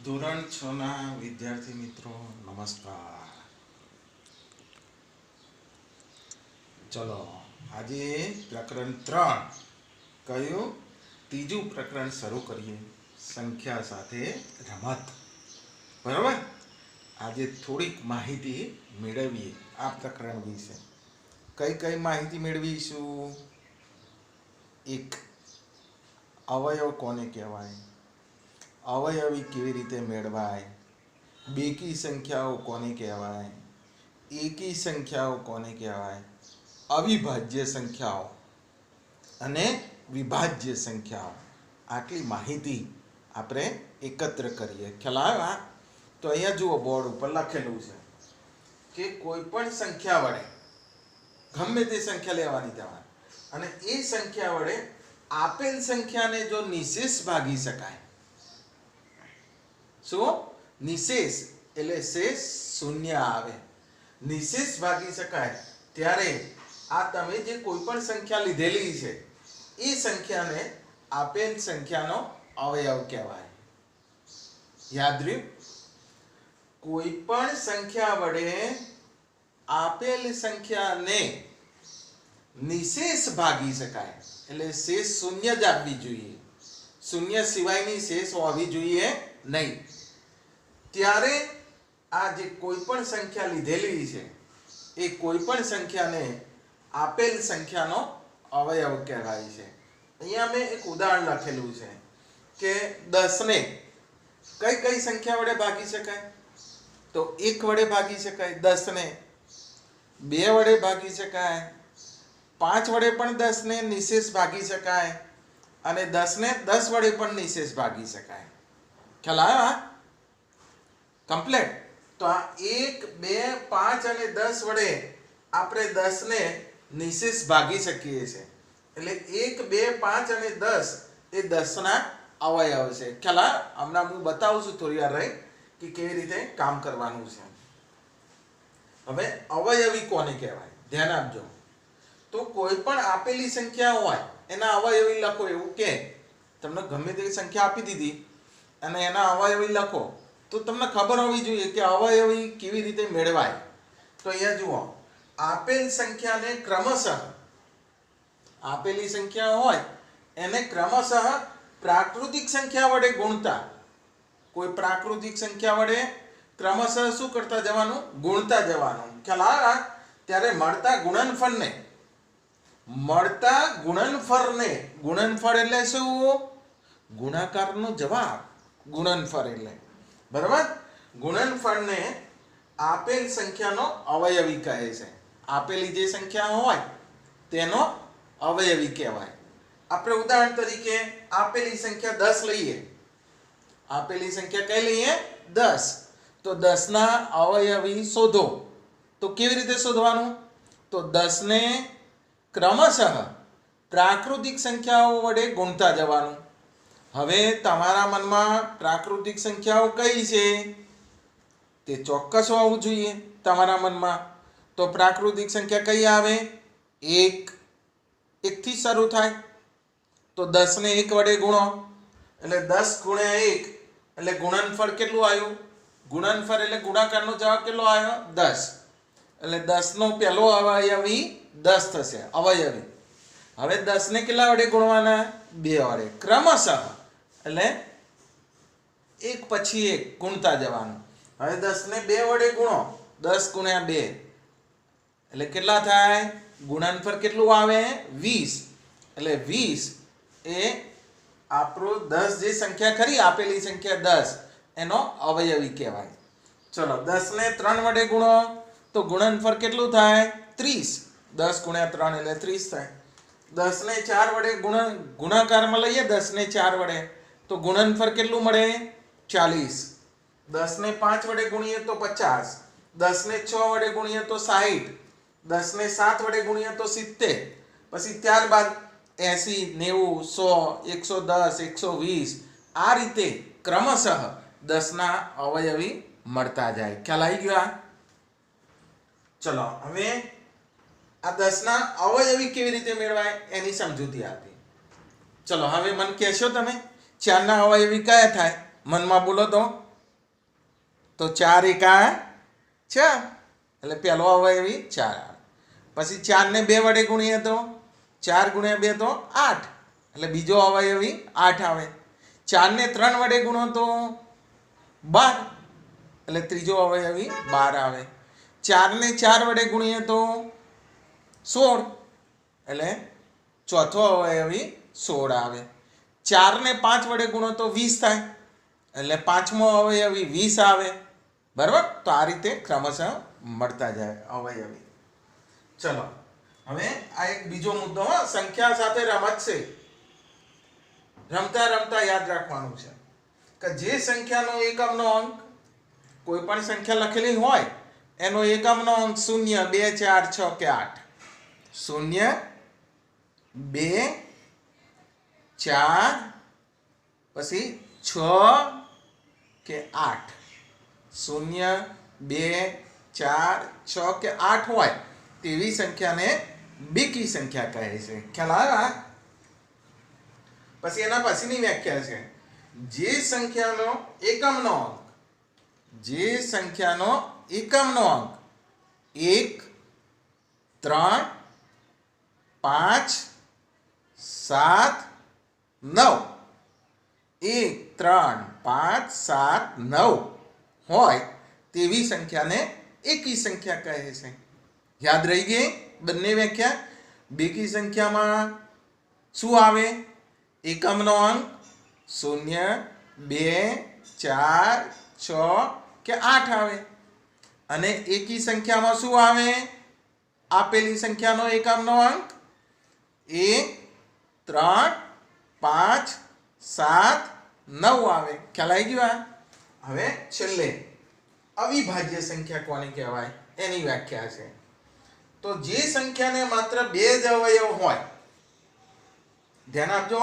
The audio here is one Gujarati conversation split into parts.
ધોરણ 6 ના વિદ્યાર્થી મિત્રો નમસ્કાર. ચલો આજે પ્રકરણ 3 કયું ત્રીજું પ્રકરણ શરૂ કરીએ. સંખ્યા સાથે રમત. બરાબર. આજે થોડીક માહિતી મેળવીએ આ પ્રકરણ વિશે. કઈ માહિતી મેળવીશું? એક, અવયવ કોને કહેવાય, અવયવી કેવી રીતે મેળવાય, બેકી સંખ્યાઓ કોને કહેવાય, એકી સંખ્યાઓ કોને કહેવાય, અવિભાજ્ય સંખ્યાઓ અને વિભાજ્ય સંખ્યાઓ. આટલી માહિતી આપણે એકત્ર કરીએ. ખ્યાલ આવ્યા? તો અહીંયા જુઓ, બોર્ડ ઉપર લખેલું છે કે કોઈ પણ સંખ્યા વડે, ગમે તે સંખ્યા લેવાની તમારે, અને એ સંખ્યા વડે આપેલ સંખ્યાને જો નિશેષ ભાગી શકાય. શું? નિશેષ એટલે શેષ શૂન્ય આવે. નિશેષ ભાગી શકાય ત્યારે આ તમે જે કોઈ પણ સંખ્યા લીધેલી છે એ સંખ્યાને આપેલ સંખ્યાનો અવયવ કહેવાય. યાદ રહ્યું? કોઈ પણ સંખ્યા વડે આપેલ સંખ્યાને નિશેષ ભાગી શકાય એટલે શેષ શૂન્ય જ આપવી જોઈએ. શૂન્ય સિવાયની શેષ હોવી જોઈએ નહીં. ત્યારે આ જે કોઈ પણ સંખ્યા લીધેલી છે એ કોઈ પણ સંખ્યાને આપેલ સંખ્યાનો અવયવ કહેવાય છે. અહીંયા મેં એક ઉદાહરણ લખેલું છે કે 10 ને કઈ સંખ્યા વડે ભાગી શકાય? તો 1 વડે ભાગી શકાય 10 ને, 2 વડે ભાગી શકાય, 5 વડે પણ 10 ને નિશેષ ભાગી શકાય, અને 10 ને 10 વડે પણ નિશેષ ભાગી શકાય. ખ્યાલ આવ્યો? કમ્પ્લીટ. તો આ 1, 2, 5 અને 10 વડે આપણે 10 ને નિશેષ ભાગી શકીએ છીએ. એટલે 1, 2, 5 અને 10 એ 10 ના અવયવ છે. ખ્યાલ આવ્યો? હમણાં હું બતાવું છું થોડી વાર રહી કે કેવી રીતે કામ કરવાનું છે. હવે અવયવી કોને કહેવાય? ધ્યાન આપજો. તો કોઈ પણ આપેલી સંખ્યા હોય એના અવયવી લખો. એવું કે તમને ગમે તે સંખ્યા આપી દીધી અને એના અવયવી લખો તો તમને ખબર હોવી જોઈએ કે અવયવી કેવી રીતે મેળવાય. તો અહીંયા જુઓ, આપેલ સંખ્યાને ક્રમશઃ, આપેલી સંખ્યા હોય એને ક્રમશઃ પ્રાકૃતિક સંખ્યા વડે ગુણતા. કોઈ પ્રાકૃતિક સંખ્યા વડે ક્રમશઃ શું કરતા જવાનું? ગુણતા જવાનું. ખ્યાલ આવ્યા? ત્યારે મળતા ગુણનફળને, ગુણનફળ એટલે શું? ગુણાકારનો જવાબ. ગુણનફળ એટલે બરાબર. ગુણનફળને આપેલ સંખ્યાનો અવયવી કહે છે. આપેલી જે સંખ્યા હોય તેનો અવયવી કહેવાય. આપણે ઉદાહરણ તરીકે આપેલી સંખ્યા 10 લઈએ. આપેલી સંખ્યા કઈ લઈએ? 10. તો 10 ના અવયવી શોધો. તો કેવી રીતે શોધવાનું? તો 10 ને ક્રમશઃ પ્રાકૃતિક સંખ્યાઓ વડે ગુણતા જવાનું. હવે તમારા મનમાં પ્રાકૃતિક સંખ્યાઓ કઈ છે તે ચોક્કસ હોવું જોઈએ તમારા મનમાં. તો પ્રાકૃતિક સંખ્યા કઈ આવે? 1. 1 થી શરૂ થાય. તો 10 ને 1 વડે ગુણો એટલે 10 ગુણ્યા 1 એટલે ગુણનફળ કેટલું આવ્યું? ગુણનફળ એટલે ગુણાકારનો જવાબ કેટલો આવ્યો? 10. એટલે 10 નો પહેલો અવયવી 10 થશે અવયવી. હવે 10 ને કેટલા વડે ગુણવાના? 2 વડે. ક્રમશઃ એટલે એક પછી એક ગુણતા જવાનું. હવે 10 ને 2 વડે ગુણો. 10 ગુણ્યા 2 એટલે કેટલા થાય? ગુણનફળ કેટલું આવે? 20. એટલે 20 એ આપણું 10 જે સંખ્યા ખરી આપેલી સંખ્યા 10 એનો અવયવી કહેવાય. ચલો 10 ને 3 વડે ગુણો તો ગુણનફળ કેટલું થાય? 30. 10 ગુણ્યા 3 એટલે 30 થાય. 10 ને 4 વડે ગુણાકારમાં લઈએ 10 ને 4 વડે તો ગુણનફળ કેટલું મળે? 40. 10 ને 5 વડે ગુણીએ તો 50. 10 ને 6 વડે ગુણીએ તો 60. 10 ને 7 વડે ગુણીએ તો 70. પછી ત્યારબાદ 80, 90, 100, 110, 120 આ રીતે ક્રમશઃ 10 ના અવયવી મળતા જાય. ખ્યાલ આવી ગયો? ચલો હવે આ 10 ના અવયવી કેવી રીતે મેળવાય એની સમજૂતી આપી. ચલો હવે મને કહેશો તમે 4 ના અવયવી કયા થાય? મનમાં બોલો તો. તો 4 એકા 4 એટલે પહેલો અવયવી 4 આવે. પછી 4 ને 2 વડે ગુણીએ તો 4 ગુણ્યા 2 તો 8 એટલે બીજો અવયવી 8 આવે. 4 ને 3 વડે ગુણો તો 12 એટલે ત્રીજો અવયવી 12 આવે. 4 ને 4 વડે ગુણીએ તો 16 એટલે ચોથો અવયવી 16 આવે. 4 ને 5 વડે ગુણો તો 20 થાય એટલે પાંચમો અવયવી 20 આવે. બરાબર. તો આ રીતે ક્રમશઃ મળતા જાય અવયવી. ચલો હવે આ એક બીજો મુદ્દો, સંખ્યા સાથે રમત છે. રમતા રમતા યાદ રાખવાનું છે કે જે સંખ્યાનો એકમનો અંક, કોઈ પણ સંખ્યા લખેલી હોય એનો એકમનો અંક 0, 2, 4, 6 કે 8, 0, 2, 4 પછી 6 કે 8, 0, 2, 4, 6 કે 8 હોય તેવી સંખ્યાને બેકી સંખ્યા કહે છે. ખ્યાલ આવ્યો? પછી એના પછીની વ્યાખ્યા છે, જે સંખ્યાનો એકમનો અંક, જે સંખ્યાનો એકમનો અંક 1, 3, 5, 7, 9, 1, 3, 5, 7, 9 હોય તેવી સંખ્યાને એકી સંખ્યા કહે છે. યાદ રહી ગઈ બંને વ્યાખ્યા? બેકી સંખ્યામાં શું આવે? એકમનો અંક 0, 2, 4, 6 કે 8 આવે. અને એકી સંખ્યામાં શું આવે? આપેલી સંખ્યાનો એકમનો અંક 1, 3, 5, 7, 9 આવે. ખ્યાલ આવી ગયો? હવે છેલ્લે અવિભાજ્ય સંખ્યા કોને કહેવાય એની વ્યાખ્યા છે. તો જે સંખ્યાને માત્ર 2 જ અવયવ હોય, ધ્યાન આપજો,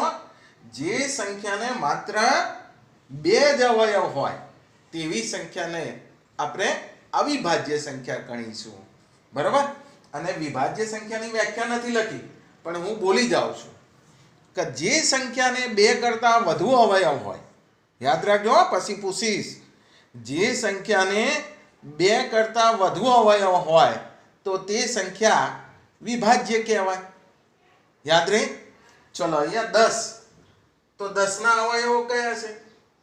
જે સંખ્યાને માત્ર 2 જ અવયવ હોય તેવી સંખ્યાને આપણે અવિભાજ્ય સંખ્યા ગણીશું. બરાબર. અને વિભાજ્ય સંખ્યાની વ્યાખ્યા નથી લખી પણ હું બોલી જાઉં છું કે જે સંખ્યાને 2 કરતાં વધુ અવયવ હોય, યાદ રાખજો, પછી પૂછીશ, જે સંખ્યાને 2 કરતાં વધુ અવયવ હોય તો તે સંખ્યા વિભાજ્ય કહેવાય. યાદ રહે? ચલો અહીંયા 10, તો 10 ના અવયવો કયા છે?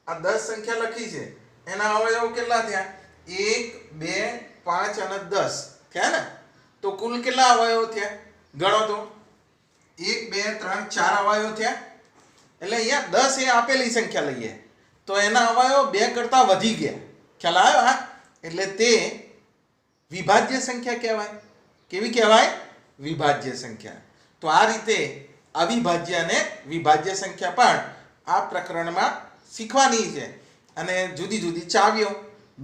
આ 10 સંખ્યા લખી છે એના અવયવો કેટલા થયા? 1, 2, 5 અને 10 થયા ને? તો કુલ કેટલા અવયવો થયા? ગણો તો. 1, 2, 3, 4 અવયવો થયા. એટલે અહીંયા 10 એ આપેલી સંખ્યા લઈએ તો એના અવયવો 2 કરતાં વધી ગયા. ખ્યાલ આવ્યો? હા. એટલે તે વિભાજ્ય સંખ્યા કહેવાય. કેવી કહેવાય? વિભાજ્ય સંખ્યા. તો આ રીતે અવિભાજ્ય અને વિભાજ્ય સંખ્યા પણ આ પ્રકરણમાં શીખવાની છે. અને જુદી જુદી ચાવીઓ,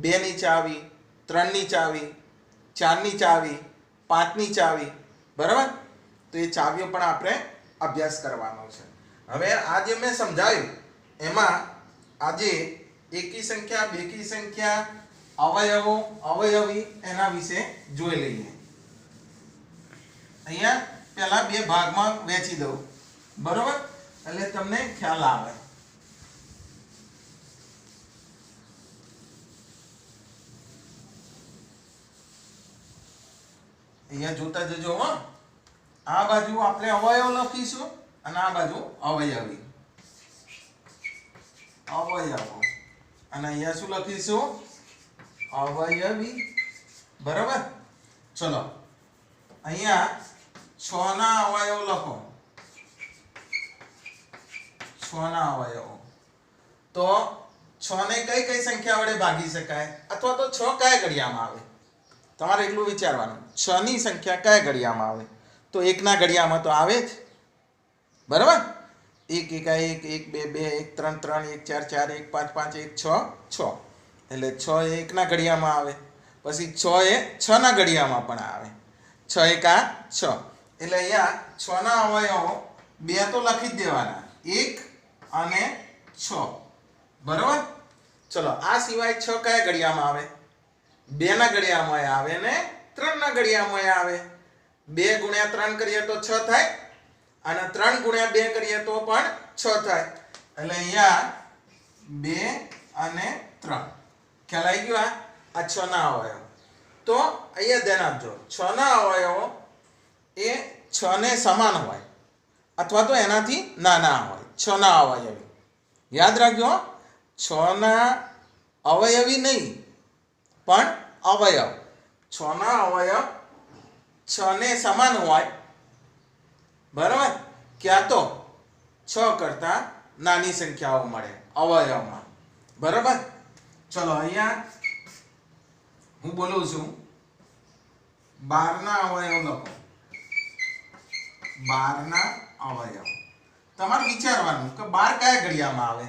2 ની ચાવી, 3 ની ચાવી, 4 ની ચાવી, 5 ની ચાવી, બરાબર. તો એ ચાવીઓ પણ આપણે અભ્યાસ કરવાનો છે. હવે આ જે મેં સમજાવ્યું એમાં આજે એકી સંખ્યા, બેકી સંખ્યા, અવયવો, અવયવી એના વિશે જોઈ લઈએ. અહીંયા પહેલા 2 ભાગમાં વહેંચી દઉં, બરોબર, એટલે તમને ખ્યાલ આવે. અહીંયા જોતા જજો હો. આ બાજુ આપણે અવયવ લખીશું અને આ બાજુ અવયવી. અવયવો અને અહીંયા શું લખીશું? અવયવી. બરાબર. ચલો અહીંયા 6 ના અવયવ લખો. 6 ના અવયવો. તો 6 ને કઈ કઈ સંખ્યા વડે ભાગી શકાય? અથવા તો 6 કયા ઘડિયામાં આવે? તમારે એટલું વિચારવાનું. 6 ની સંખ્યા કયા ઘડિયામાં આવે? તો 1 ના ઘડિયામાં તો આવે જ. બરાબર. 1 એકા 1, 1 2 2, 1 3 3, 1 4 4, 1 5 5, 1 6 6. એટલે 6 એ 1 ના ઘડિયામાં આવે. પછી 6 એ 6 ના ઘડિયામાં પણ આવે. 6 એકા 6. એટલે અહીંયા 6 ના અવયવો 2 તો લખી જ દેવાના, 1 અને 6. બરાબર. ચલો આ સિવાય 6 કયા ઘડિયામાં આવે? 2 ના ઘડિયામાં આવે ને 3 ના ઘડિયામાં આવે. 2 ગુણ્યા 3 કરીએ તો 6 થાય અને 3 ગુણ્યા 2 કરીએ તો પણ 6 થાય. એટલે અહીંયા 2 અને 3. ખ્યાલ આવી ગયો? આ 6 ના અવયવ. તો અહીંયા ધ્યાન આપજો, 6 ના અવયવો એ 6 ને સમાન હોય અથવા તો એનાથી નાના હોય. 6 ના અવયવી યાદ રાખજો, 6 ના અવયવી નહીં પણ અવયવ. 6 ના અવયવ 6 ને સમાન હોય, બરાબર, ક્યાં તો 6 કરતા નાની સંખ્યાઓ મળે અવયવમાં, બરાબર. ચલો અહીંયા હું બોલું છું 12 ના અવયવ લખો. 12 ના અવયવ તમારે વિચારવાનું કે 12 કયા ઘડિયામાં આવે,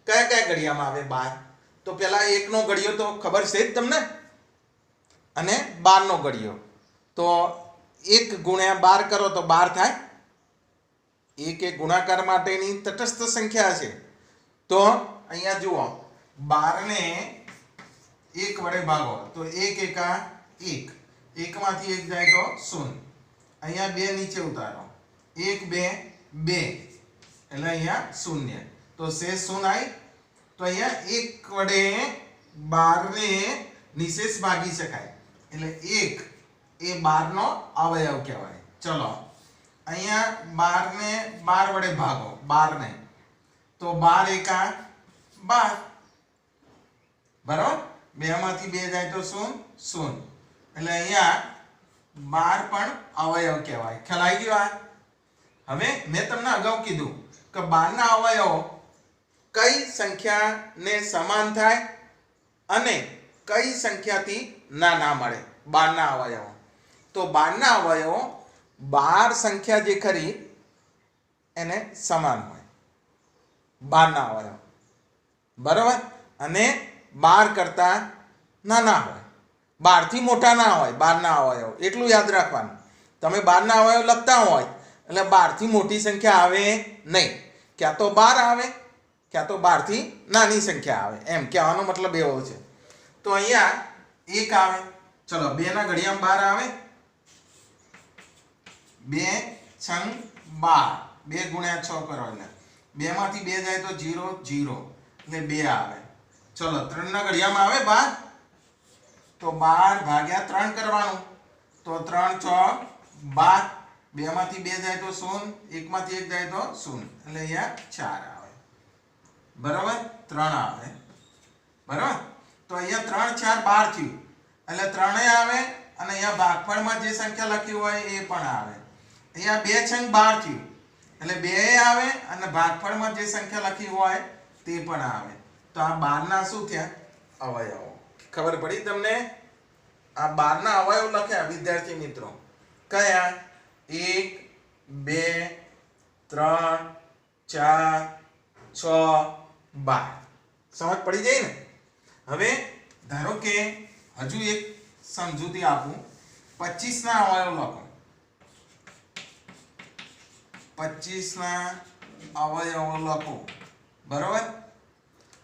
કયા કયા ઘડિયામાં આવે 12. તો પેલા 1 નો ઘડિયો તો ખબર છે જ તમને, અને 12 નો ઘડિયો. તો 1 ગુણ્યા 12 કરો તો 12 થાય. 1 એ ગુણાકાર માટેની તટસ્થ સંખ્યા છે. તો અહીંયા જુઓ, 12 ને 1 વડે ભાગો તો 1 એકા 1, 1 માંથી 1 જાય તો 0. અહીંયા 2 નીચે ઉતારો, 1 2 2 એટલે અહીંયા 0. તો શેષ શું આવી? તો અહીંયા 1 વડે 12 ને નિશેષ ભાગી શકાય એટલે 1 એ 12 નો અવયવ કહેવાય. ચલો અહીંયા 12 ને 12 વડે ભાગો, 12 ને, તો 12 એકા 12, બરાબર. 2 માંથી 2 જાય તો 0 0 એટલે અહીંયા 12 પણ અવયવ કહેવાય. ખ્યાલ આવી ગયો? હવે મેં તમને અગાઉ કીધું કે 12 ના અવયવો કઈ સંખ્યાને સમાન થાય અને કઈ સંખ્યાથી નાના મળે 12 ના અવયવો. તો 12 ના અવયવો 12 સંખ્યા જે ખરી એને સમાન હોય, 12 ના અવયવ, બરાબર, અને 12 કરતા નાના હોય, 12 થી મોટા ના હોય 12 ના અવયવ. એટલું યાદ રાખવાનું. તમે 12 ના અવયવ લખતા હોય એટલે 12 થી મોટી સંખ્યા આવે નહીં, ક્યાં તો 12 આવે ક્યાં તો 12 થી નાની સંખ્યા આવે, એમ કહેવાનો મતલબ એવો છે. તો અહીંયા 1 આવે. ચલો 2 ના ઘડિયામાં 12 આવે, 2 છંગ 12, 2 ગુણ્યા 6 કરો એટલે 2 માંથી 2 જાય તો 0 0 એટલે 2 આવે. ચલો 3 ના ઘડિયામાં આવે 12, તો 12 ભાગ્યા 3 કરવાનું, તો 3 6 12, 2 માંથી 2 જાય તો 0, 1 માંથી 1 જાય તો 0 એટલે અહીંયા 4 આવે, બરાબર, 3 આવે, બરાબર. તો અહીંયા 3 4 12 થયું એટલે 3 આવે, અને અહીંયા ભાગફળમાં જે સંખ્યા લખી હોય એ પણ આવે. અહીંયા 2 છંગ 12 થયું એટલે 2 આવે, અને ભાગફળમાં જે સંખ્યા લખી હોય તે પણ આવે. તો આ 12 ના શું થયા? અવયવો. ખબર પડી તમને? આ 12 ના અવયવ લખ્યા વિદ્યાર્થી મિત્રો. કયા? 1 2 3 4 6 12. સમજ પડી જાય ને? હવે ધારો કે હજુ એક સમજૂતી આપું, 25 ના અવયવ લખો. 25 ના અવયવો લખો, બરાબર.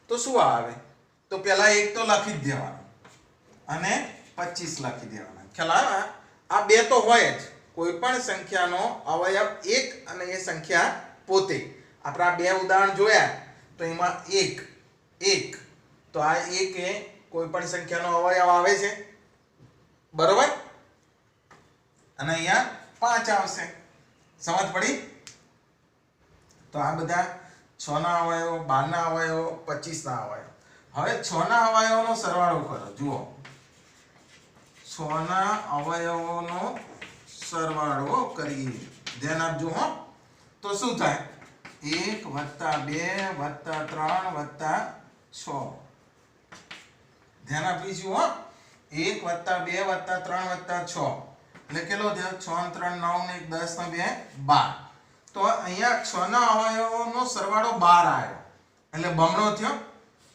તો શું આવે? તો પેલા 1 તો લખી જ દેવાનું અને 25 લખી દેવાના. ખ્યાલ આવે? આ બે તો હોય જ. કોઈ પણ સંખ્યાનો અવયવ 1 અને એ સંખ્યા પોતે. આપણે આ બે ઉદાહરણ જોયા તો એમાં 1 1, તો આ 1 એ કોઈ પણ સંખ્યાનો અવયવ આવે છે, બરોબર, અને અહીંયા 5 આવશે. સમજ પડી? તો આ બધા 6 ના અવયવો, 12 ના અવયવો, 25 ના અવયવો. હવે 6 ના અવયવોનો સરવાળો કરો. જુઓ, 6 ના અવયવોનો સરવાળો કરીએ. ધ્યાન આપજો હો. તો શું થાય? 1 + 2 + 3 + 6. ધ્યાન આપીશું હો. 1 + 2 + 3 + 6 એટલે કેટલો થયો? 6 3 9 ને 1 10 ને 2 12. તો અહીંયા 6 ના અવયવોનો સરવાળો 12 આવ્યો એટલે બમણો થયો.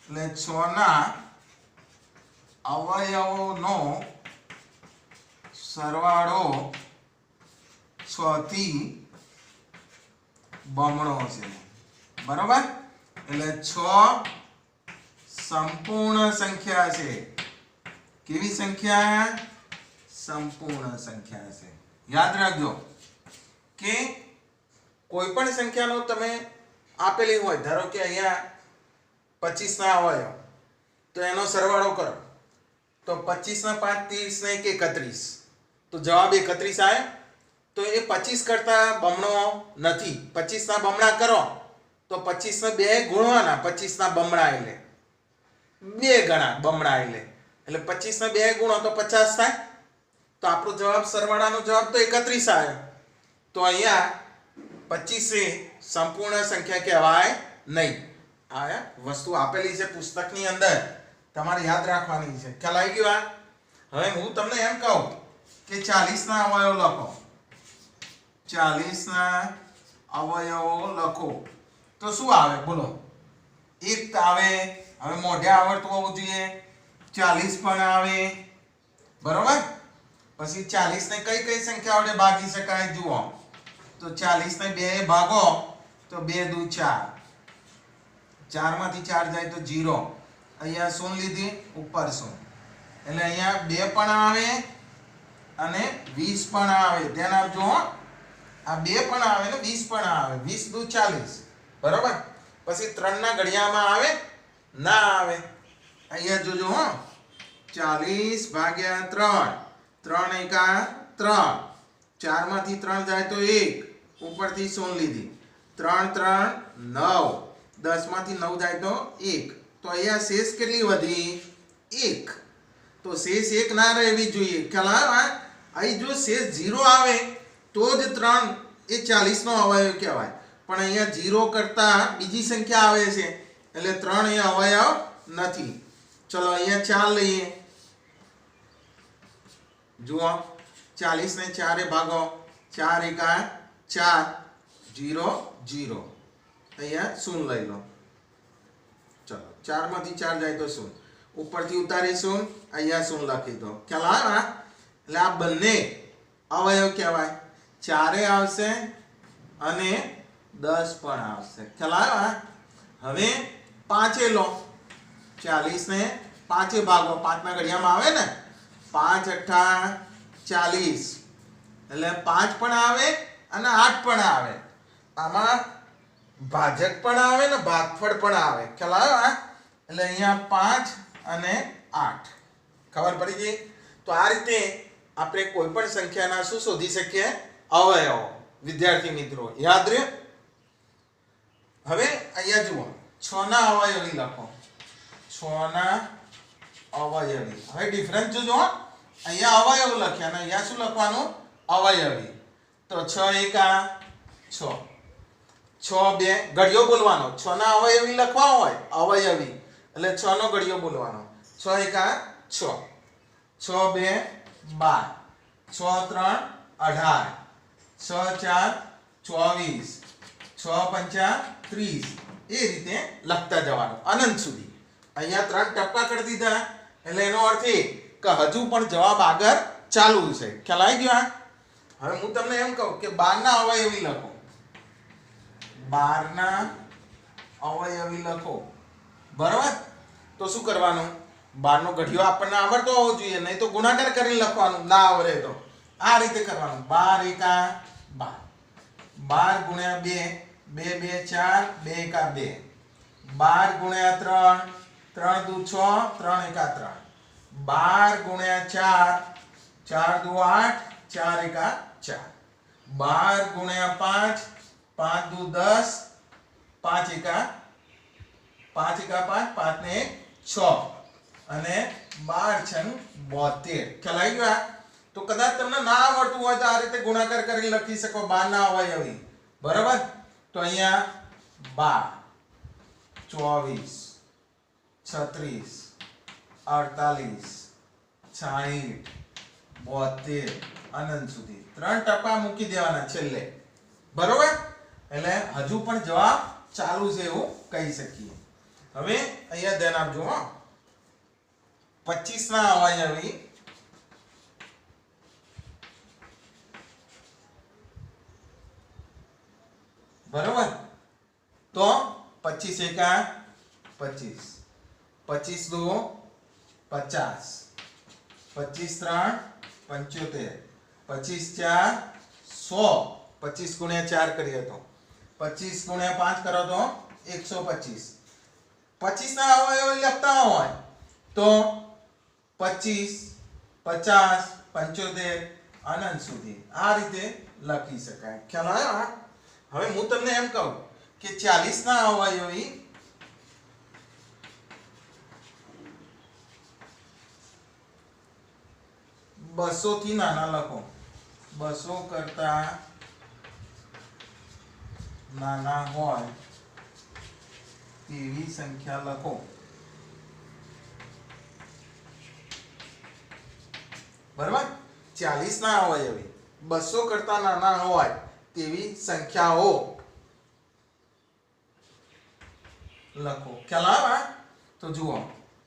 એટલે 6 ના અવયવોનો સરવાળો 6 થી બમણો છે, બરોબર. એટલે 6 સંપૂર્ણ સંખ્યા છે. કેવી સંખ્યા? સંપૂર્ણ સંખ્યા છે. યાદ રાખજો કે કોઈ પણ સંખ્યાનો તમે આપેલી હોય, ધારો કે અહીંયા 25 ના અવયવ, તો એનો સરવાળો કરો તો 25 ના 5 30 ને 1 31 તો જવાબ 31 આવે. તો એ 25 કરતા બમણો નથી. 25 ના બમણા કરો તો 25 ને 2 ગુણવાના. 25 ના બમણા એટલે 2 ગણા બમણા એટલે 25 ને 2 ગુણો તો 50 થાય. તો આપણો જવાબ સરવાળાનો જવાબ તો 31 આવ્યો. તો અહીંયા 25 એ સંપૂર્ણ સંખ્યા કહેવાય નહીં. આ વસ્તુ આપેલી છે પુસ્તકની અંદર, તમારે યાદ રાખવાની છે. ખ્યાલ આવી ગયો? હવે હું તમને એમ કહું કે 40 ના અવયવો લખો. 40 ના અવયવો લખો તો શું આવે બોલો? 1 આવે. હવે મોઢે આવડતું હોવું જોઈએ. 40 પણ આવે. બરોબર? પછી 40 ને કઈ કઈ સંખ્યા વડે ભાગી શકાય જુઓ. તો 40 ને 2 ભાગો તો 2 દુ 4. 4 માંથી 4 જાય તો 0. અહીંયા શૂન લીધી, ઉપર શૂન. એટલે અહીંયા 2 પણ આવે અને 20 પણ આવે. ધ્યાન આપજો. આ 2 પણ આવે ને 20 પણ આવે. 20 દુ 40. બરોબર? પછી 3 ના ઘડિયામાં આવે? ના આવે. અહીંયા જોજો હો. 40 ભાગ્યા 3. 3 એકા 3. 4 માંથી 3 જાય તો 1. ઉપરથી શૂન લીધી. 3 3 9. 10 માંથી 9 જાય તો 1. તો અહીંયા શેષ કેટલી વધી? 1. તો શેષ 1 ના રહેવી જોઈએ. ખ્યાલ આવ્યો? અહીં જો શેષ 0 આવે તો જ 3 એ 40 નો અવયવ કહેવાય. પણ અહીંયા 0 કરતા બીજી સંખ્યા આવે છે એટલે 3 એ અવયવ નથી. ચલો અહીંયા 4 લઈએ. જુઓ 40 ને 4 એ ભાગો. 4 એકા 4. 0 0. અહીંયા શૂન લઈ લો. ચલો 4 માંથી 4 જાય તો શૂન. ઉપરથી ઉતારીશું. અહીંયા શૂન લખી દો. ખ્યાલ આવ્યો? એટલે આ બંને અવયવ કહેવાય. 4 એ આવશે અને 10 પણ આવશે. ખ્યાલ આવ્યો? હવે 5 લો. 40 ને 5 ભાગો. 5 ના ઘડિયામાં આવે ને. 5 અઠ્ઠા 40. એટલે 5 પણ આવે અને 8 પણ આવે. આમાં ભાજક પણ આવે ને ભાગફળ પણ આવે. ખ્યાલ આવ્યો? એટલે અહીંયા 5 અને 8. ખબર પડી ગઈ? તો આ રીતે આપણે કોઈ પણ સંખ્યાના શું શોધી શકીએ? અવયવો. વિદ્યાર્થી મિત્રો યાદ રહે. હવે અહીંયા જુઓ 6 ના અવયવી લખો. 6 ના અવયવી. હવે ડિફરન્સ જોજો. અહીંયા અવયવ લખ્યા ને અહીંયા શું લખવાનું? અવયવી. તો 6 એકા 6. 6 2 ઘડિયો બોલવાનો. 6 ના અવયવી લખવા હોય અવયવી એટલે 6 નો ઘડિયો બોલવાનો. 6 એકા 6. 6 2 12. 6 3 18. 6 4 24. 6 5 30. એ રીતે લખતા જવાનું અનંત સુધી. અહીંયા 3 ટપકા કરી દીધા એટલે એનો અર્થ એ કે હજુ પણ જવાબ આગળ ચાલુ છે. ખ્યાલ આવી ગયો? હવે હું તમને એમ કહું કે 12 ના અવયવી લખો. 12 ના અવયવી લખો. બરાબર? તો શું કરવાનું? 12 નો ઘડિયો આપણને આવડતો હોવો જોઈએ, નહીં તો ગુણાકાર કરીને લખવાનું. ના આવડે તો આ રીતે કરવાનું. 12 એકા 12. 12 ગુણ્યા 2 2 2 4. 2 એકા 2. 12 ગુણ્યા 3 3 દુ 6. 3 એકા 3. 12 ગુણ્યા 4 4 દુ 8. 4 એકા 4. 12 ગુણ્યા 5 5 દુ 10. 5 એકા 5 5 ને 6 અને 12 છંગ 72. ખ્યાલ આવી ગયો? તો કદાચ તમને ના આવડતું હોય તો આ રીતે ગુણાકાર કરી લખી શકો 12 ના અવયવી. બરાબર? તો અહીંયા 12 24 36 48 60 72 અનંત સુધી 3 ટપકા મૂકી દેવાના છેલ્લે. બરોબર? એટલે હજુ પણ જવાબ ચાલુ છે એવું કહી શકીએ. હવે અહીંયા ધ્યાન આપજો. 25 ના અવયવી બરોબર? તો 25 એકા 25. 25 દુ 50. 25 3 75. 25 4 100. 25 ગુણ્યા 4 કરીએ તો 25 ગુણ્યા 5 કરો તો 125. 25 ના અવયવ લખતા હોય તો 25, 50, 75 અનંત સુધી આ રીતે લખી શકાય. ખ્યાલ આવ્યો? હવે હું તમને એમ કહું કે 40 ના અવયવી 200 થી નાના લખો. 200 કરતા નાના હોય તેવી સંખ્યા લખો. બરાબર? 40 ના અવયવી 200 કરતા નાના હોય તેવી સંખ્યાઓ લખો. ખ્યાલ આવે? તો જુઓ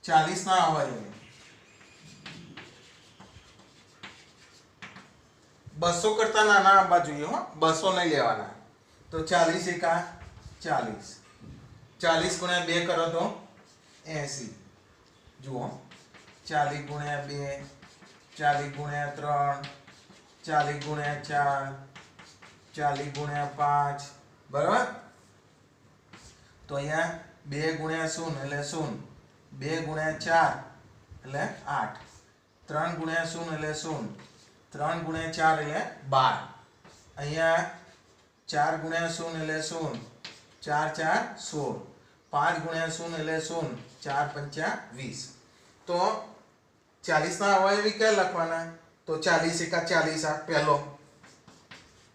40 ના અવયવી 200 કરતા નાના આવવા જોઈએ. 200 નહીં લેવાના. તો 40 એકા 40, 40 ગુણ્યા 2 કરો તો 80. જુઓ 40 ગુણ્યા 2, 40 ગુણ્યા 3, 40 ગુણ્યા 4, 40 ગુણ્યા 5. બરાબર? તો અહીંયા 2 ગુણ્યા 0 એટલે 0, 2 ગુણ્યા 4 એટલે 8, 3 ગુણ્યા 0 એટલે 0, 3 ગુણ્યા 4 એટલે 12. અહીંયા 4 ગુણ્યા 0 એટલે 0, 4 4 16, 5 ગુણ્યા 0 એટલે 0, 4 5 20. તો 40 ના અવયવી ક્યાં લખવાના? તો 40 એકા 40 આ પહેલો,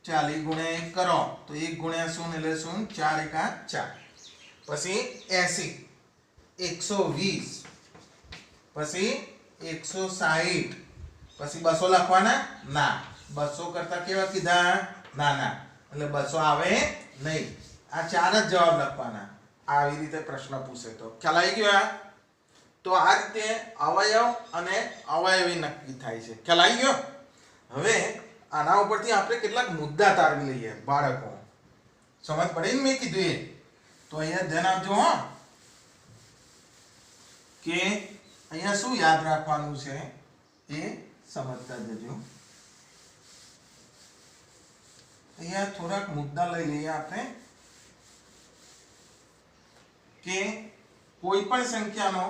40 ગુણ્યા 1 કરો તો 1 ગુણ્યા 0 એટલે 0, 4 એકા 4. પછી 80, 120, પછી 160, પછી 200 લખવાના? ના, 200 કરતા કેવા કીધા? નાના, એટલે 200 આવે નહીં. આ 4 જ જવાબ લખવાના. આવી રીતે પ્રશ્ન પૂછે તો ખ્યાલ આવી ગયો? તો આ રીતે અવયવ અને અવયવી નક્કી થાય છે. ખ્યાલ આવી ગયો? હવે આના ઉપરથી આપણે કેટલાક મુદ્દા તારવી લઈએ. બાળકો સમજ પડી ને મેં કીધું એ? તો અહીંયા ધ્યાન આપજો કે અહીંયા શું યાદ રાખવાનું છે એ સમજતા જજો. અહીંયા થોડાક મુદ્દા લઈ લઈએ આપણે કે કોઈ પણ સંખ્યાનો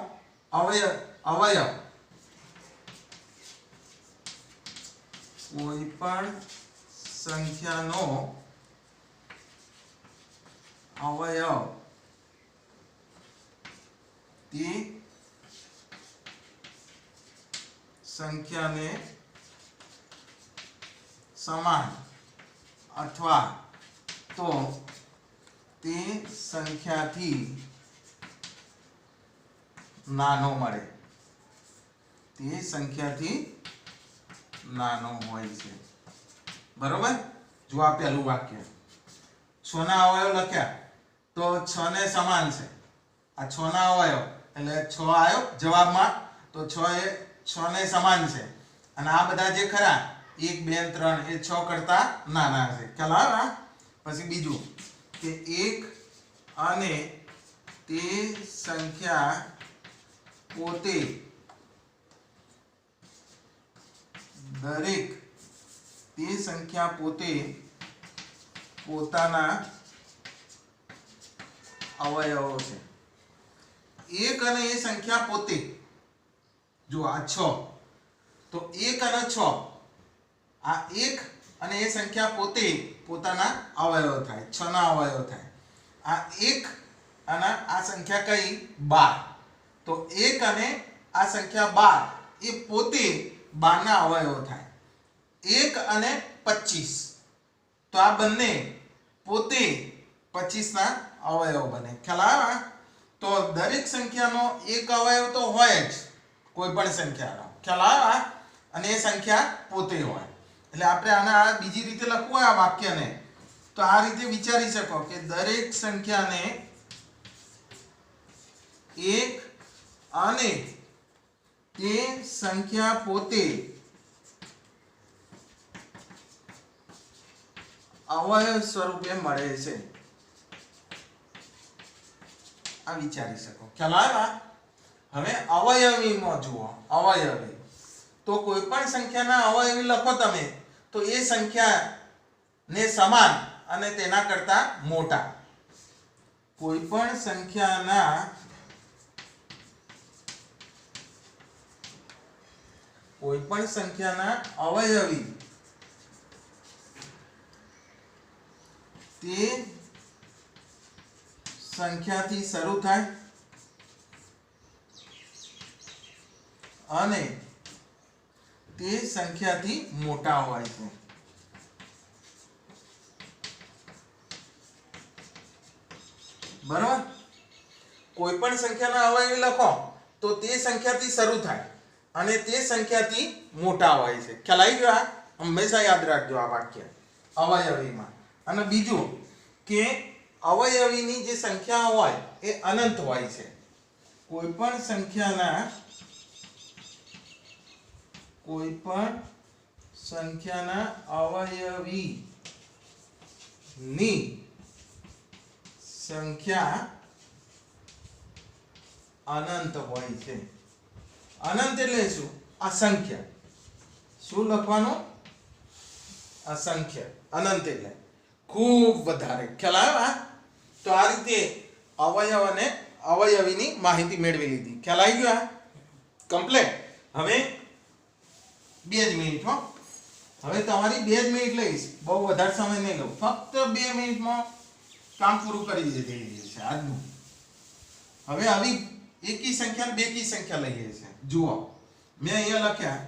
અવયવ કોઈ પણ સંખ્યાનો અવયવ તે સંખ્યાને સમાન અથવા તો તે સંખ્યાથી નાનો મળે. તે સંખ્યાથી નાનો હોય છે. બરોબર? જો આ પહેલું વાક્ય 6 ના અવયવ લખ્યા તો 6 ને સમાન છે. આ 6 ના અવયવ એટલે 6 આવ્યો જવાબમાં, તો 6 ને સમાન છે. અને આ બધા જે ખરા 1 2 3 એ 6 કરતા નાના છે. ખ્યાલ આવે? પછી બીજું કે 1 અને તે સંખ્યા પોતે દરેક તે સંખ્યા પોતે પોતાના અવયવો છે. 1 અને એ સંખ્યા પોતે, જો આ 6, તો 1 અને 6, આ 1 અને એ સંખ્યા પોતે પોતાના અવયવો થાય, 6 ના અવયવો થાય. આ 1 અને આ સંખ્યા કઈ? 12. તો 1 અને આ સંખ્યા 12 એ પોતે 12 ના અવયવો થાય. 1 અને 25, તો આ બંને પોતે 25 ના અવયવ બને. ખ્યાલ આવે? તો દરેક સંખ્યાનો એક અવયવ તો હોય જ કોઈ પણ સંખ્યાનો. ખ્યાલ આવે? અને એ સંખ્યા પોતે હોય. એટલે આપણે આના બીજી રીતે લખવું હોય આ વાક્યને તો આ રીતે વિચારી શકો કે દરેક સંખ્યાને એક અને તે સંખ્યા પોતે અવયવ સ્વરૂપે મળે છે. આ વિચારી શકો. ખ્યાલ આવ્યો? હવે અવયવીમાં જુઓ. અવયવી તો કોઈ પણ સંખ્યાના અવયવી લખો તમે તો એ સંખ્યાને સમાન અને તેના કરતા મોટા. કોઈ પણ સંખ્યાના કોઈપણ સંખ્યાના અવયવી તે સંખ્યાથી શરૂ થાય અને તે સંખ્યાથી મોટા હોય છે. બરાબર. કોઈ પણ સંખ્યાના અવયવી લખો તો તે સંખ્યાથી શરૂ થાય અને તે સંખ્યાથી મોટા હોય છે. ખ્યાલ આવી ગયો? આ હંમેશા યાદ રાખજો આ વાક્ય અવયવીમાં. અને બીજું કે અવયવીની જે સંખ્યા હોય એ અનંત હોય છે. કોઈ પણ સંખ્યાના અવયવીની સંખ્યા અનંત હોય છે. અનંત એટલે શું? અસંખ્ય. શું લખવાનું? અસંખ્ય. અનંત એટલે ખૂબ વધારે. ખ્યાલ આવ્યો? તો આ રીતે અવયવ અને અવયવીની માહિતી મેળવી લીધી. ખ્યાલ આવી ગયો? કમ્પ્લીટ. હવે 2 જ મિનિટ હો. હવે તમારી 2 જ મિનિટ લઈશ, બહુ વધારે સમય નહીં લઉં. ફક્ત 2 મિનિટમાં કામ પૂરું કરી દીધું છે આજનું. હવે આવી એકી સંખ્યા ને બેકી સંખ્યા લઈએ છે. જુઓ, મેં અહીંયા લખ્યા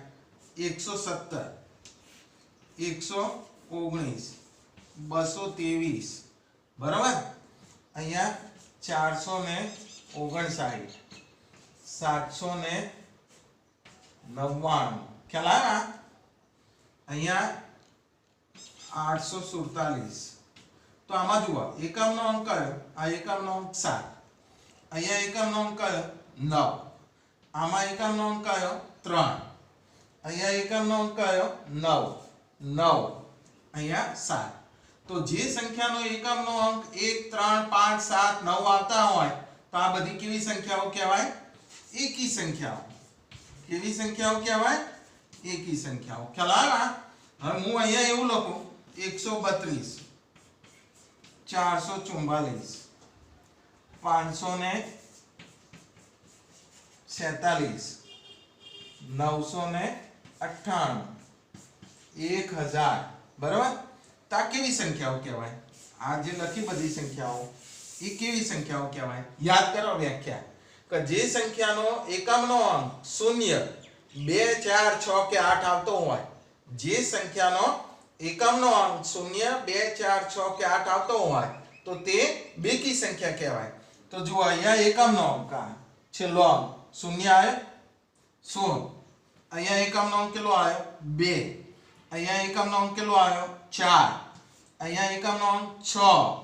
117, 119, 223. બરાબર. અહીંયા 459, 799. ખ્યાલ આવ્યા? અહીંયા 847. તો આમાં જુઓ, એકમનો અંક કયો? આ એકમનો અંક 7. અહીંયા એકમનો અંક કયો? 9. આમાં એકમનો અંક કયો? 3. અહીંયા એકમનો અંક કયો? 9. 9. અહીંયા 7. તો જે સંખ્યાનો એકમનો અંક 1, 3, 5, 7, 9 આવતા હોય તો આ બધી કેવી સંખ્યાઓ કહેવાય? એકી સંખ્યાઓ. કેવી સંખ્યાઓ કહેવાય? એકી સંખ્યાઓ. ખ્યાલ આવ્યો? હવે હું અહીંયા એવું લખું 132, 444, 547, 998, 1000. બરાબર. તો આ કેવી સંખ્યાઓ કહેવાય? આ જે લખી બધી સંખ્યાઓ એ કેવી સંખ્યાઓ કહેવાય? યાદ કરો વ્યાખ્યા કે જે સંખ્યાનો એકમનો અંક 0, 2, 4, 6 કે 8 આવતો હોય, જે સંખ્યાનો એકમનો અંક 0, 2, 4, 6 કે 8 આવતો હોય તો તે બેકી સંખ્યા કહેવાય. તો જુઓ, અહીંયા એકમનો અંક છેલ્લો અંક 0 આવ્યો, 16. અહીંયા એકમનો અંક કેટલો આવ્યો? 2. અહીંયા એકમનો અંક કેટલો આવ્યો? 4. અહીંયા એકમનો અંક 6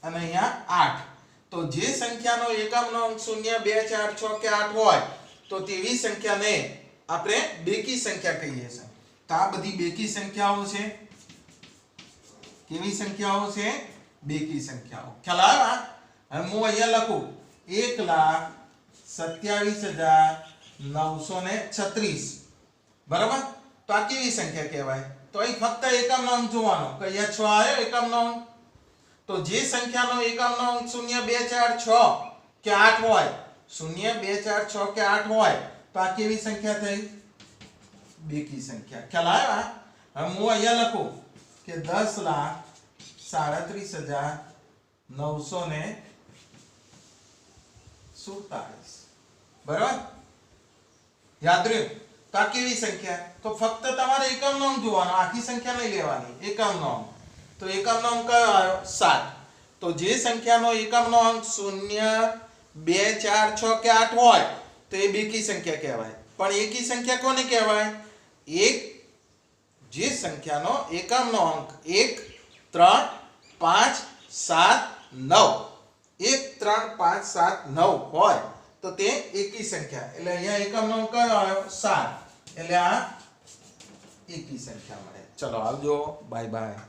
અને અહીંયા 8. તો જે સંખ્યાનો એકમનો અંક 0, 2, 4, 6 કે 8 હોય તો તેવી સંખ્યાને આપણે બેકી સંખ્યા કહીએ છીએ. તો આ બધી બેકી સંખ્યાઓ છે. કેવી સંખ્યાઓ છે? બેકી સંખ્યાઓ. ખ્યાલ આવ્યો? હવે હું અહીંયા લખું 1,27,936. બરાબર. તો આ કેવી સંખ્યા કહેવાય? તો અહીં ફક્ત એકમનો અંક જોવાનો કે અહીંયા 6 આવ્યો એકમનો અંક. તો જે સંખ્યાનો એકમનો અંક 0, 2, 4, 6 કે 8 હોય, 0, 2, 4, 6 કે 8 હોય તો આ કેવી સંખ્યા થઈ? બેકી સંખ્યા. ખ્યાલ આવ્યો? હવે હું અહીંયા લખું કે 10,37,947. બરાબર. યાદ રહ્યું? તો આ કેવી સંખ્યા? તો ફક્ત તમારે એકમનો અંક જોવાનો, આખી સંખ્યા નહીં લેવાની. એકમનો અંક. તો એકમનો અંક કયો આવ્યો? 7. તો જે સંખ્યાનો એકમનો અંક 0, 2, 4, 6 કે 8 હોય તો એ બેકી સંખ્યા કહેવાય. પણ એકી સંખ્યા કોને કહેવાય? જે સંખ્યાનો એકમનો અંક 1, 3, 5, 7, 9 1, 3, 5, 7, 9 હોય તો તે એકી સંખ્યા. એટલે અહીંયા એકમનો અંક કયો આવ્યો? 7. એટલે આ એકી સંખ્યા મળે. ચલો આવજો. Bye bye.